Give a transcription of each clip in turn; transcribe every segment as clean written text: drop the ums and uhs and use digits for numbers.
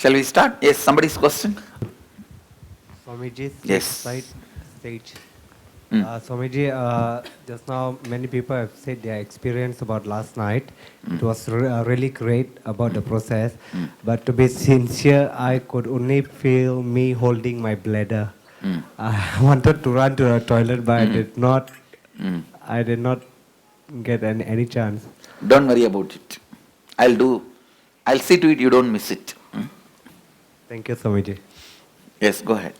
Shall we start? Yes, somebody's question? Swamiji, Yes. stage. Swamiji, just now many people have said their experience about last night. It was really great about the process. But to be sincere, I could only feel me holding my bladder. I wanted to run to the toilet, but I did not get any chance. Don't worry about it. I'll see to it you don't miss it. Thank you, Swamiji. Yes, go ahead.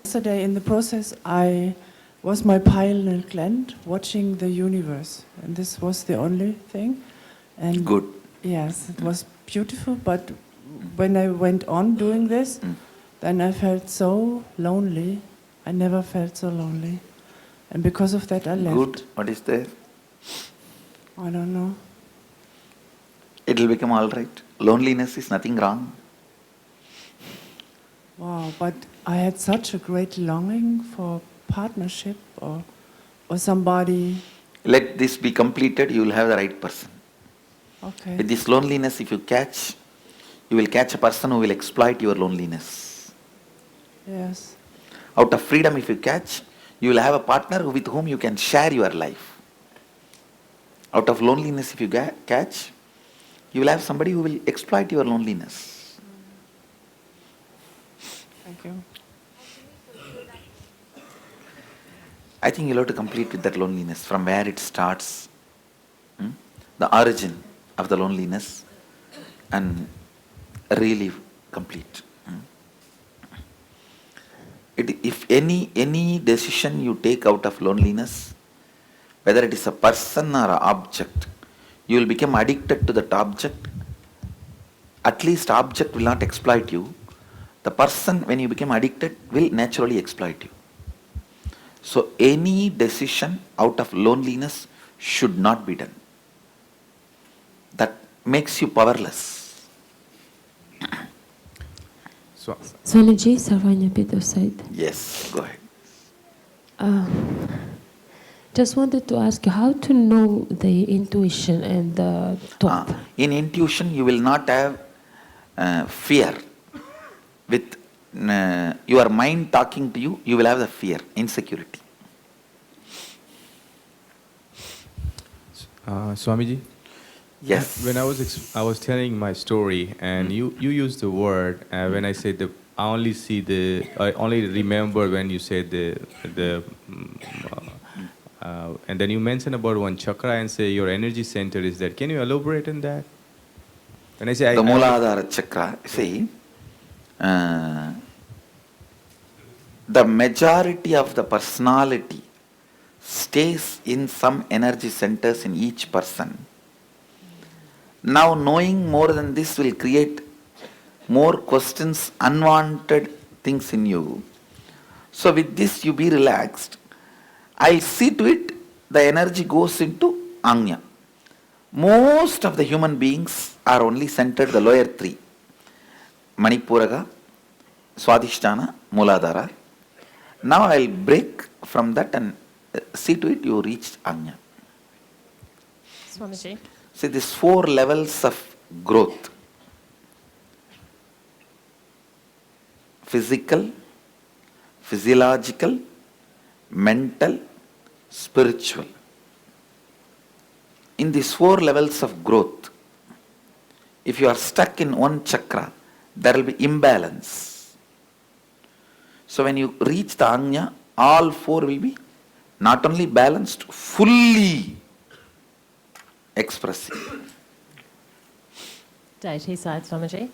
Yesterday in the process, I was my pineal gland watching the universe, and this was the only thing. And Good. yes, it was beautiful, but when I went on doing this, then I felt so lonely. I never felt so lonely. And because of that, I left. Good. What is there? I don't know. It will become all right. Loneliness is nothing wrong. Wow, but I had such a great longing for partnership or somebody. Let this be completed, you will have the right person. Okay. With this loneliness, if you will catch a person who will exploit your loneliness. Yes. Out of freedom, if you catch, you will have a partner with whom you can share your life. Out of loneliness, if you catch, you will have somebody who will exploit your loneliness. Thank you. I think you'll have to complete with that loneliness, from where it starts, the origin of the loneliness, and really complete. If any decision you take out of loneliness, whether it is a person or an object, you will become addicted to that object. At least object will not exploit you. The person, when you become addicted, will naturally exploit you. So any decision out of loneliness should not be done. That makes you powerless. Swamiji, Sarvanya Peter side. Yes, go ahead. Just wanted to ask you how to know the intuition and the thought. In intuition, you will not have fear. With your mind talking to you, you will have the fear, insecurity. Swamiji? Yes. When I was telling my story, and you used the word, when I said I only remember when you said and then you mentioned about one chakra and say your energy center is that. Can you elaborate on that? When I say the Mooladhara chakra, see, the majority of the personality stays in some energy centers in each person. Now knowing more than this will create more questions, unwanted things in you. So with this you be relaxed. I'll see to it the energy goes into Anya. Most of the human beings are only centered the lower three. Manipuraga, Swadhisthana, Mooladhara. Now I'll break from that and see to it you reach Anya. Swamiji. See these 4 levels of growth. Physical, physiological, mental, spiritual. In these 4 levels of growth, if you are stuck in one chakra, there will be imbalance. So when you reach the Anya, all 4 will be not only balanced, fully expressive. Deity side, Swamiji.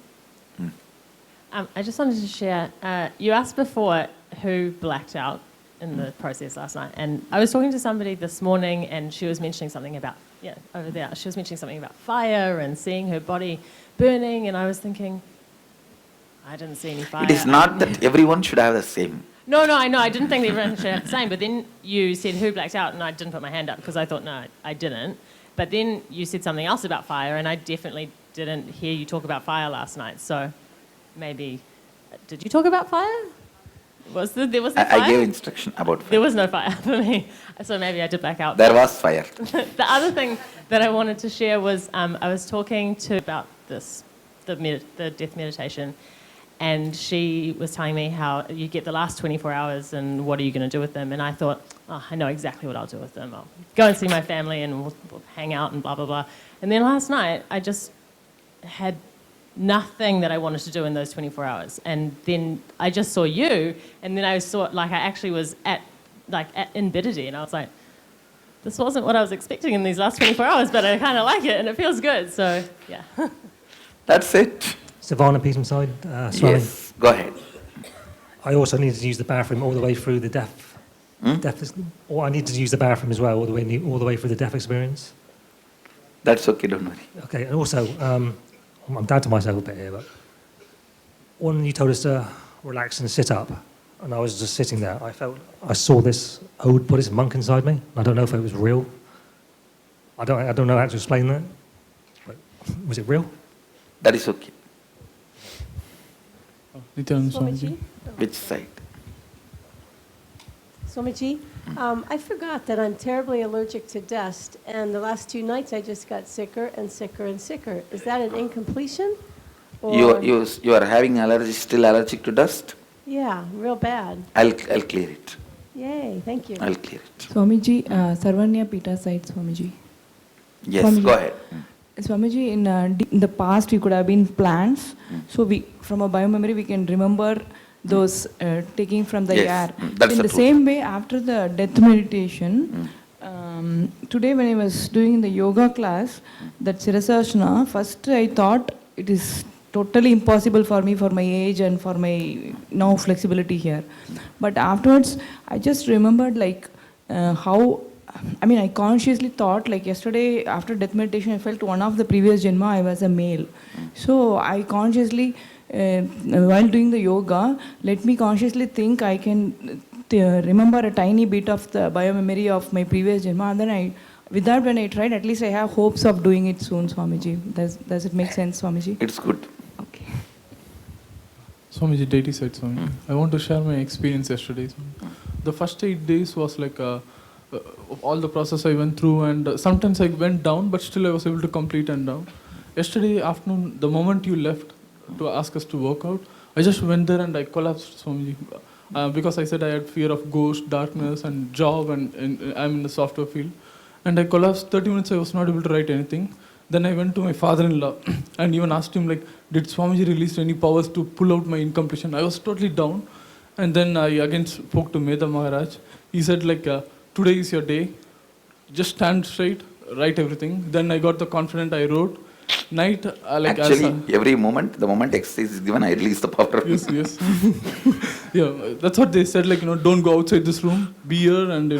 I just wanted to share, you asked before who blacked out in the process last night, and I was talking to somebody this morning and she was mentioning something about, over there, she was mentioning something about fire and seeing her body burning, and I was thinking, I didn't see any fire. It is not that everyone should have the same. No, I know, I didn't think that everyone should have the same, but then you said who blacked out, and I didn't put my hand up because I thought, no, I didn't. But then you said something else about fire, and I definitely didn't hear you talk about fire last night, so maybe, did you talk about fire? There was no fire? I gave instruction about fire. There was no fire for me, so maybe I did black out. There was fire. The other thing that I wanted to share was I was talking about this, the death meditation, and she was telling me how you get the last 24 hours and what are you going to do with them, and I thought, I know exactly what I'll do with them. I'll go and see my family and we'll hang out and blah, blah, blah. And then last night I just had nothing that I wanted to do in those 24 hours. And then I just saw you, and then I saw, I actually was in Biddity, and I was like, this wasn't what I was expecting in these last 24 hours, but I kind of like it, and it feels good, so, yeah. That's it. Savannah Peterside, Swami. Yes, go ahead. I also needed to use the bathroom all the way through the death. Or I needed to use the bathroom as well, all the way through the death experience. That's okay, don't worry. Okay, and also, I'm down to myself a bit here, but when you told us to relax and sit up, and I was just sitting there, I saw this old Buddhist monk inside me. I don't know if it was real. I don't know how to explain that. But was it real? That is okay. Nithyananda Swamiji. Which side? Swamiji, I forgot that I'm terribly allergic to dust, and the last 2 nights I just got sicker and sicker and sicker. Is that an incompletion? Or You are having allergy, still allergic to dust? Yeah, real bad. I'll clear it. Yay, thank you. I'll clear it. Swamiji, Sarvanya Pita side, Swamiji. Yes, Swamiji. go ahead. Swamiji, in the past we could have been plants, so from a biomemory we can remember those taking from the Yes, air. that's In the the truth. same way, after the death meditation, today when I was doing the yoga class, that Sirasasana, first I thought it is totally impossible for me for my age and for my now flexibility here. But afterwards, I just remembered I consciously thought, yesterday after death meditation, I felt one of the previous Janma I was a male. So I consciously, while doing the yoga, let me consciously think I can remember a tiny bit of the biomemory of my previous Janma. And then with that, when I tried, at least I have hopes of doing it soon, Swamiji. Does it make sense, Swamiji? It's good. Okay. Swamiji, deity side Swami. I want to share my experience yesterday. The first 8 days was all the process I went through, and sometimes I went down, but still I was able to complete and down. Yesterday afternoon, the moment you left to ask us to work out, I just went there and I collapsed, Swamiji. Because I said I had fear of ghost, darkness, and job, and I'm in the software field. And I collapsed. 30 minutes I was not able to write anything. Then I went to my father-in-law and even asked him, did Swamiji release any powers to pull out my incompletion? I was totally down. And then I again spoke to Medha Maharaj. He said, today is your day. Just stand straight, write everything. Then I got the confidence, I wrote. Night, Actually, every moment, the moment exercise is given, I release the power. Yes. Yeah, that's what they said, don't go outside this room, be here, and,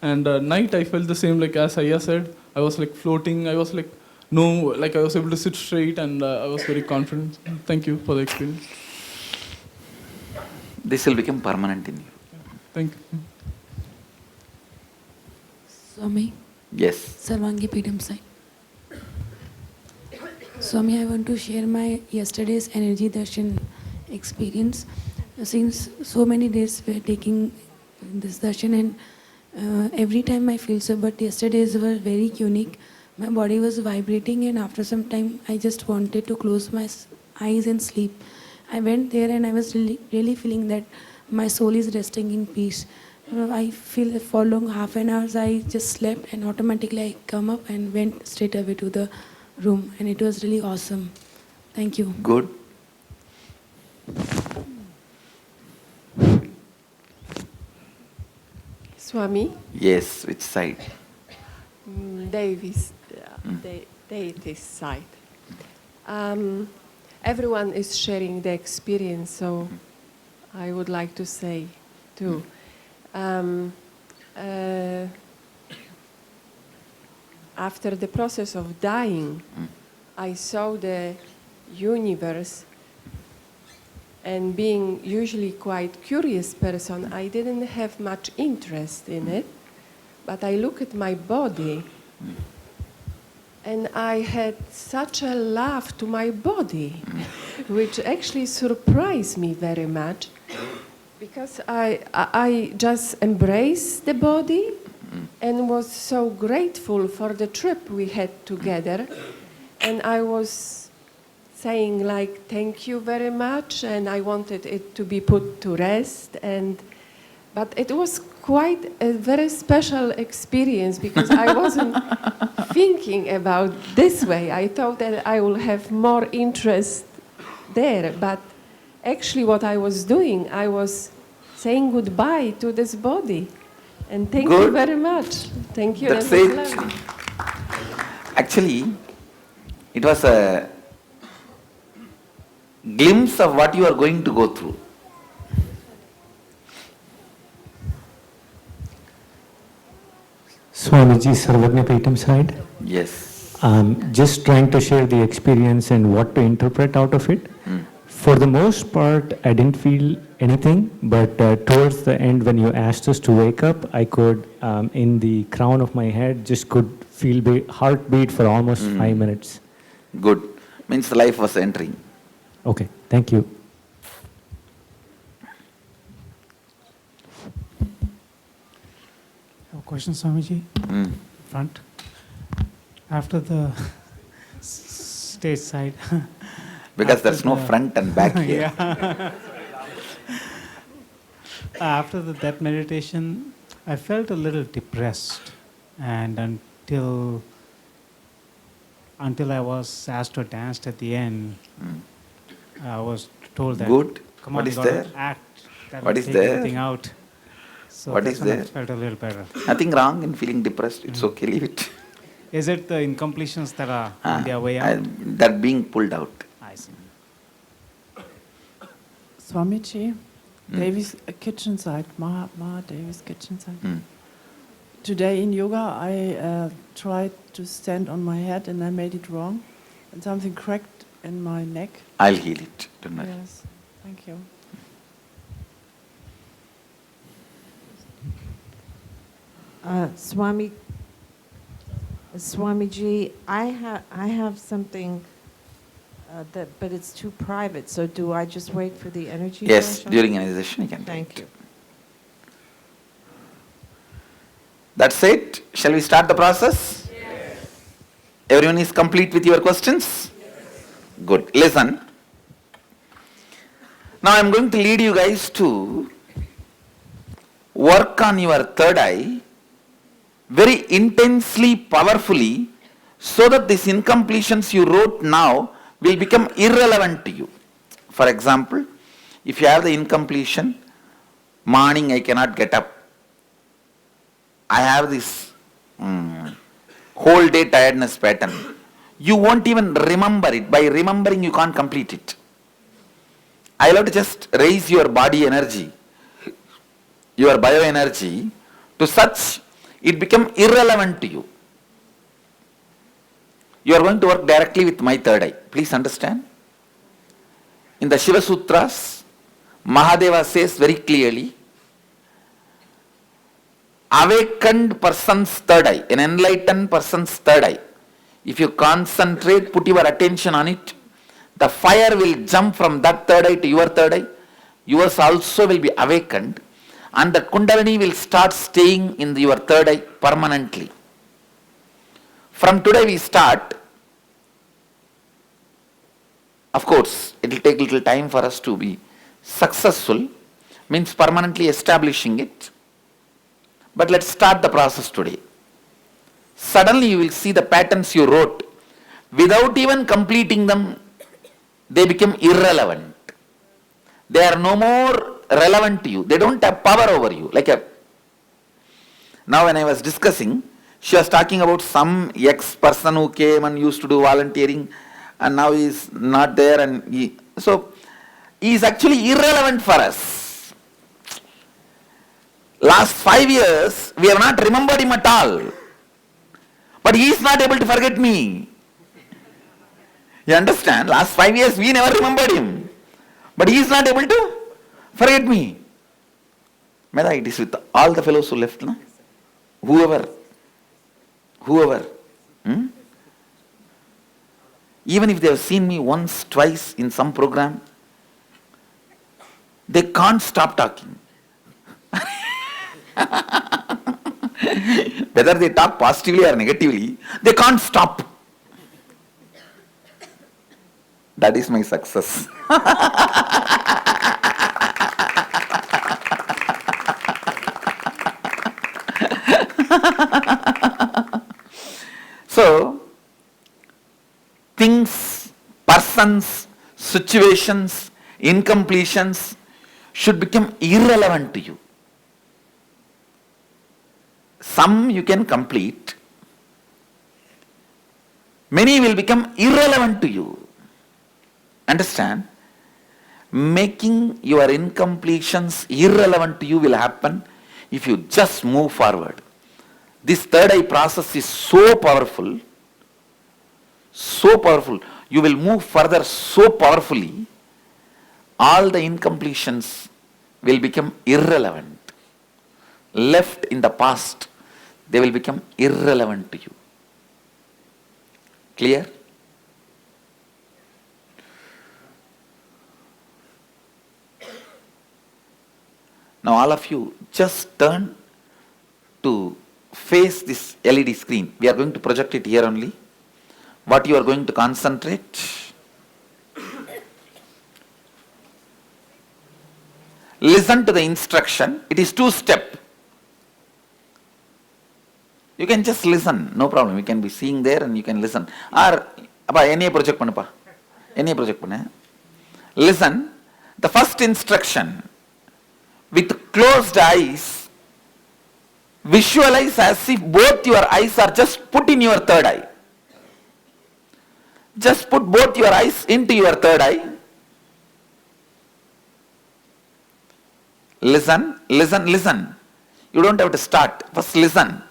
And night, I felt the same, as Ayya said. I was, floating. I was, I was able to sit straight, and I was very confident. Thank you for the experience. This will become permanent in you. Thank you. Swami, Yes. Sarvangi Peetam side. Swami, I want to share my yesterday's energy darshan experience. Since so many days we are taking this darshan, and every time I feel so, but yesterday's were very unique. My body was vibrating, and after some time I just wanted to close my eyes and sleep. I went there and I was really feeling that my soul is resting in peace. I feel for long half an hour I just slept, and automatically I come up and went straight away to the room, and it was really awesome. Thank you. Good. Swami? Yes, which side? Deity's side. Everyone is sharing the experience, so I would like to say too. After the process of dying, I saw the universe, and being usually quite curious person, I didn't have much interest in it, but I look at my body and I had such a love to my body, which actually surprised me very much. Because I just embraced the body and was so grateful for the trip we had together. And I was saying like, thank you very much, and I wanted it to be put to rest. But it was quite a very special experience because I wasn't thinking about this way. I thought that I will have more interest there, but actually what I was doing, I was saying goodbye to this body. And thank you very much. Thank you. That's it. Actually, it was a glimpse of what you are going to go through. Swamiji, Sarvagnapeetam side. Yes. Just trying to share the experience and what to interpret out of it. For the most part, I didn't feel anything, but towards the end, when you asked us to wake up, I could, in the crown of my head, just could feel heartbeat for almost 5 minutes. Good. Means life was entering. Okay, thank you. Question, Swamiji? Front. After the stage side. Because there's no front and back here. After the death meditation, I felt a little depressed, and until I was asked to dance at the end, I was told that. Good. Come What on, is you gotta there? act. That What will is take there? everything out. So What that's is when I there? felt a little better. Nothing wrong in feeling depressed. It's okay, leave it. Is it the incompletions that are on their way out? That being pulled out. I see. Swamiji, Devi's kitchen side, Maha Devi's kitchen side. Today in yoga, I tried to stand on my head and I made it wrong, and something cracked in my neck. I'll heal it. Don't worry. Yes, thank you. Swamiji, I have something but it's too private. So do I just wait for the energy? Yes, during initiation you can. Thank you. That's it. Shall we start the process? Yes. Everyone is complete with your questions? Yes. Good. Listen. Now I am going to lead you guys to work on your third eye very intensely, powerfully, so that these incompletions you wrote now will become irrelevant to you. For example, if you have the incompletion, morning I cannot get up. I have this whole day tiredness pattern. You won't even remember it. By remembering, you can't complete it. I'll have to just raise your body energy, your bioenergy, to such it become irrelevant to you. You are going to work directly with my third eye. Please understand. In the Shiva Sutras, Mahadeva says very clearly, awakened person's third eye, an enlightened person's third eye. If you concentrate, put your attention on it, the fire will jump from that third eye to your third eye. Yours also will be awakened, and the Kundalini will start staying in your third eye permanently. From today we start. Of course, it will take a little time for us to be successful, means permanently establishing it. But let's start the process today. Suddenly you will see the patterns you wrote. Without even completing them, they become irrelevant. They are no more relevant to you. They don't have power over you. Now when I was discussing, she was talking about some ex-person who came and used to do volunteering and now he is not there, and he is actually irrelevant for us. Last 5 years, we have not remembered him at all. But he is not able to forget me. You understand? Last 5 years, we never remembered him. But he is not able to forget me. Meda, it is with all the fellows who left, no? Whoever. Even if they have seen me once, twice in some program, they can't stop talking. Whether they talk positively or negatively, they can't stop. That is my success. So, things, persons, situations, incompletions should become irrelevant to you. Some you can complete, many will become irrelevant to you. Understand? Making your incompletions irrelevant to you will happen if you just move forward. This third eye process is so powerful, so powerful. You will move further so powerfully, all the incompletions will become irrelevant. Left in the past, they will become irrelevant to you. Clear? Now all of you just turn to face this LED screen. We are going to project it here only. What you are going to concentrate? Listen to the instruction. It is 2-step. You can just listen, no problem. You can be seeing there and you can listen. Or, any project panna. Any project panna. Listen. The first instruction. With closed eyes, visualize as if both your eyes are just put in your third eye. Just put both your eyes into your third eye. Listen, listen, listen. You don't have to start. First listen.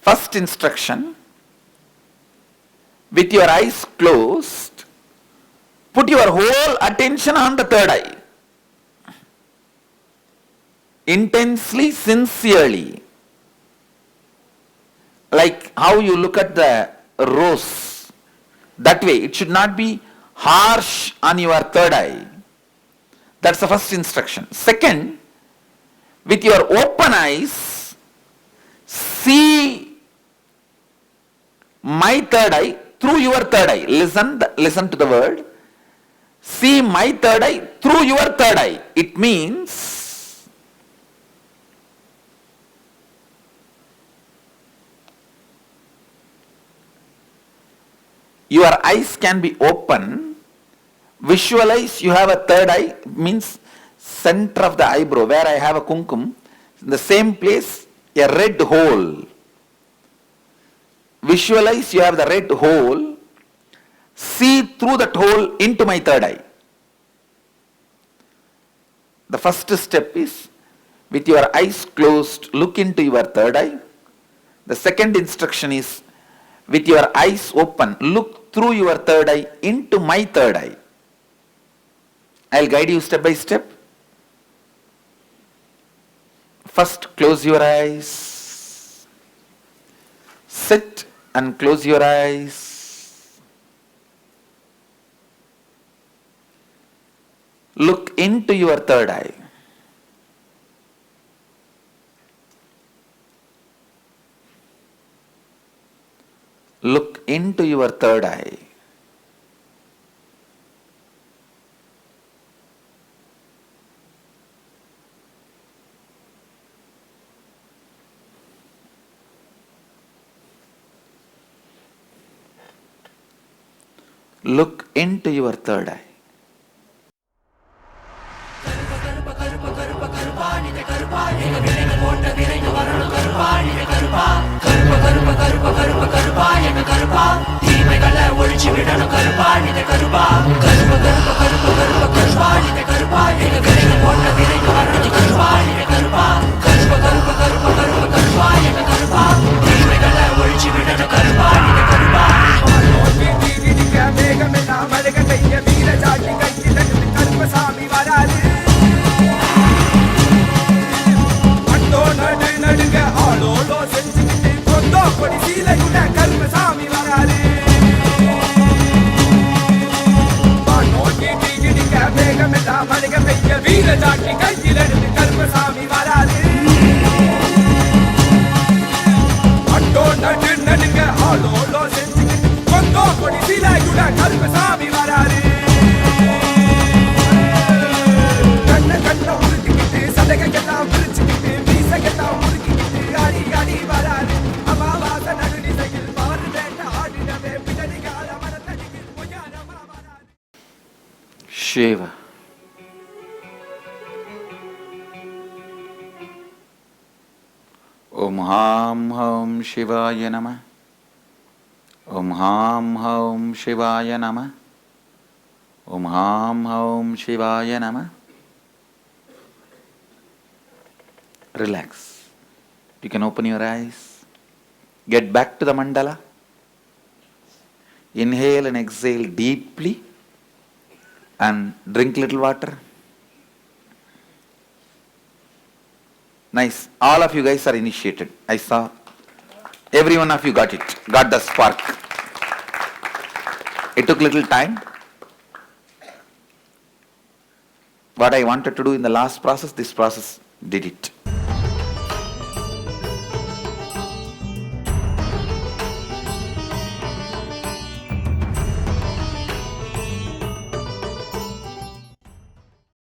First instruction. With your eyes closed, put your whole attention on the third eye. Intensely, sincerely. Like how you look at the rose. That way. It should not be harsh on your third eye. That's the first instruction. Second, with your open eyes, see my third eye through your third eye. Listen to the word. See my third eye through your third eye. It means your eyes can be open. Visualize you have a third eye, means center of the eyebrow where I have a kumkum. In the same place, a red hole. Visualize you have the red hole. See through that hole into my third eye. The first step is, with your eyes closed, look into your third eye. The second instruction is, with your eyes open, look through your third eye into my third eye. I'll guide you step by step. First, close your eyes. Sit and close your eyes. Look into your third eye. Look into your third eye. Look into your third eye. Maliga வீர Jackie கையில் எடுத்து கருப்பசாமி வராரு. Atto நடு நடுங்க ஆளோலோ செஞ்சுக்கிட்டு Congo கொடி சீலாயுட கருப்பசாமி வராரு. கண்ண உருட்டிக்கிட்டு சதகையெல்லாம் விரிச்சுக்கிட்டு மீசையெல்லாம் முறுக்கிக்கிட்டு அடி அடி வராரு. அமாவாச நடுநிசையில் பாரு வேண்ட ஆடினவே பிடரிகால மரத்தடியில் பொய்யாரமா வராரு. Shiva. Om Ham Hum Shivaya Namah. Om Ham Hum Shivaya Namah. Om Ham Hum Shivaya Namah. Relax. You can open your eyes. Get back to the mandala. Inhale and exhale deeply. And drink little water. Nice. All of you guys are initiated. I saw every one of you got it. Got the spark. It took little time. What I wanted to do in the last process, this process did it.